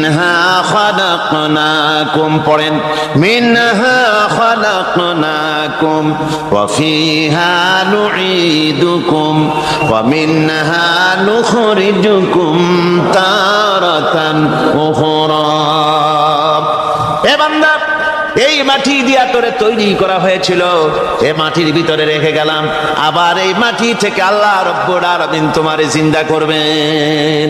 মিনহা খালাকনাকুম, পড়েন মিনহা খালাকনাকুম ওয়া ফিহা নুঈদুকুম ওয়া মিনহা নুখরিজুকুম তারাতান উখরা। এ বান্দা, এই মাটি দিয়া তোরে তৈরি করা হয়েছিল, এ মাটির ভিতরে রেখে গেলাম, আবার এই মাটি থেকে আল্লাহ রব্বুল আলামিন তোমারে জিন্দা করবেন।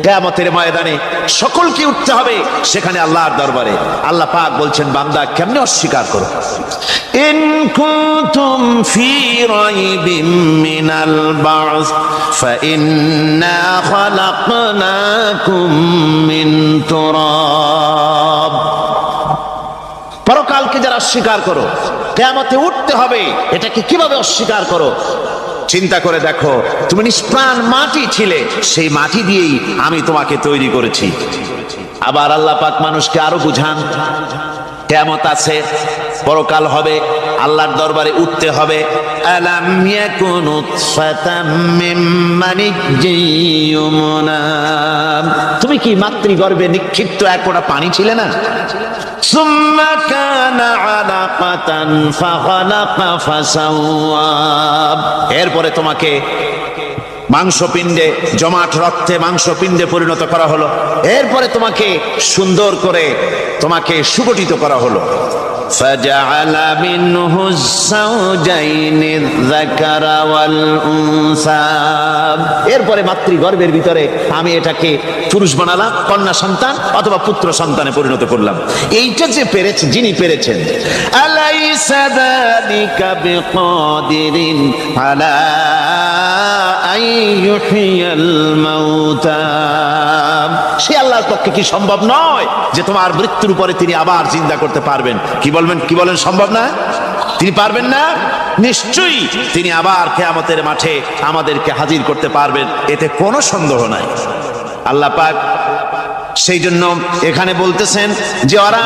কিয়ামতের ময়দানে সকলকে উঠতে হবে সেখানে আল্লাহর দরবারে। আল্লাহ পাক বলছেন, বান্দা কেমনে অস্বীকার করো? ইন কুনতুম ফি রাইবিম মিনাল বা'স ফাইন্না খালাকনাকুম মিন তুরাব। পরকালকে যারা অস্বীকার করো, কিয়ামতে উঠতে হবে, এটাকে কিভাবে অস্বীকার করো? চিন্তা করে দেখো, তুমি নিষ্প্রাণ মাটি ছিলে, সেই মাটি দিয়েই আমি তোমাকে তৈরি করেছি। আবার আল্লাহ পাক মানুষকে আরো বুঝান, কিয়ামত আছে, পরকাল হবে, আল্লাহর দরবারে উঠতে হবে। আলাম ইয়াকুনু ফাতাম মিন মানিজ্জিয়ুমনা, তুমি কি মাতৃগর্ভে নিক্ষিপ্ত এক ফোঁটা পানি ছিলে না? সুম্মা কানা আলাকাতান ফাখালাকা ফাসাওয়া, এরপরে তোমাকে মাংসপিণ্ডে, জমাট রক্তে মাংসপিণ্ডে পরিণত করা হলো, এরপরে তোমাকে সুন্দর করে তোমাকে সুগঠিত করা হলো। ফাজআলা মিনহু যাওজাইনি যাকারা ওয়াল উনসা, এরপরে মাতৃগর্ভের ভিতরে আমি এটাকে পুরুষ বানালাম, কন্যা সন্তান অথবা পুত্র সন্তানে পরিণত করলাম। এইটা যে পেরেছে, যিনি পেরেছেন, আলাইসা যালিকা বিকাদিরিন আলা আইয়ুহিয়াল মাউতা, সে আল্লাহর পক্ষে কি সম্ভব নয় যে তোমার মৃত্যুর পরে তিনি আবার জিন্দা করতে পারবেন? কি বলবেন, কি বলেন, সম্ভব না? তিনি পারবেন না? নিশ্চয়ই তিনি আবার কিয়ামতের মাঠে আমাদেরকে হাজির করতে পারবেন, এতে কোনো সন্দেহ নাই। আল্লাহ পাক সেই জন্য এখানে বলতেছেন যে ওরা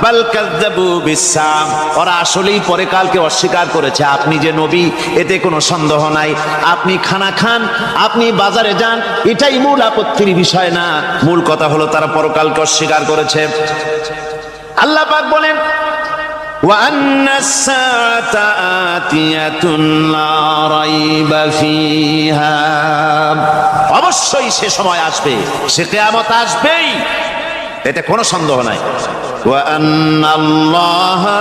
বাল কাযযাবু বিসসাম, ওরা আসলেই পরকালকে অস্বীকার করেছে। আপনি যে নবী, এতে কোনো সন্দেহ নাই। আপনি খানা খান, আপনি বাজারে যান, এটাই মূল আপত্তির বিষয় না। মূল কথা হলো তারা পরকালকে অস্বীকার করেছে। আল্লাহ পাক বলেন, ওয়া আন্নাস সাআতা আতিয়াতুন লা রাইবা ফিহা, অবশ্যই সে সময় আসবে, সে কিয়ামত আসবেই, এতে কোনো সন্দেহ নাই। ওয়া আন্নাল্লাহা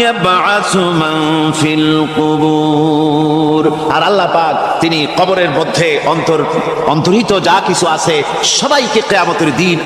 ইয়াবআসু মান ফিল কুবুর, আর আল্লাহ পাক তিনি কবরের মধ্যে অন্তর্হিত যা কিছু আছে সবাইকে কিয়ামতের দিন